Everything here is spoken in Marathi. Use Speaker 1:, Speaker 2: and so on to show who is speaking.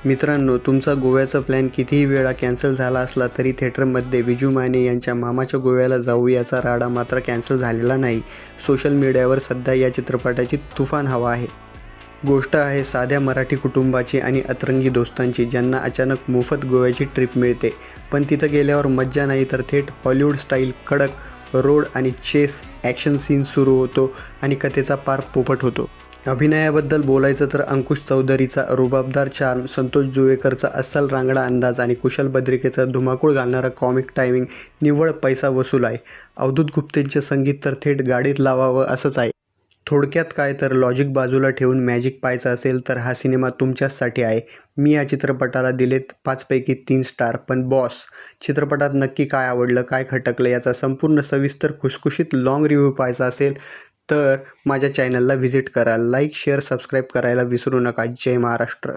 Speaker 1: मित्रांनो, तुमचा गोव्याचा प्लॅन कितीही वेळा कॅन्सल झाला असला तरी थिएटरमध्ये विजू माने यांच्या मामाच्या गोव्याला जाऊ याचा राडा मात्र कॅन्सल झालेला नाही. सोशल मीडियावर सध्या या चित्रपटाची तुफान हवा आहे. गोष्ट आहे साध्या मराठी कुटुंबाची आणि अतरंगी दोस्तांची, ज्यांना अचानक मोफत गोव्याची ट्रिप मिळते. पण तिथं गेल्यावर मज्जा नाही तर थेट हॉलिवूड स्टाईल कडक रोड आणि चेस ॲक्शन सीन सुरू होतो आणि कथेचा पार पोपट होतो. अभिनयाबद्दल बोलायचं तर अंकुश चौधरीचा रुबाबदार चार्म, संतोष जुवेकरचा अस्सल रांगडा अंदाज आणि कुशल बद्रिकेचा धुमाकूळ घालणारा कॉमिक टायमिंग निव्वळ पैसा वसूल आहे. अवधूत गुप्तेंचे संगीत तर थेट गाडीत लावावं असंच आहे. थोडक्यात काय तर लॉजिक बाजूला ठेवून मॅजिक पाहायचं असेल तर हा सिनेमा तुमच्याचसाठी आहे. मी या चित्रपटाला दिलेत 5 पैकी 3 स्टार. पण बॉस, चित्रपटात नक्की काय आवडलं, काय खटकलं याचा संपूर्ण सविस्तर खुसखुशीत लाँग रिव्ह्यू पाहायचा असेल तर माझ्या चॅनलला व्हिजिट करा. लाईक, शेअर, सबस्क्राईब करायला विसरू नका. जय महाराष्ट्र.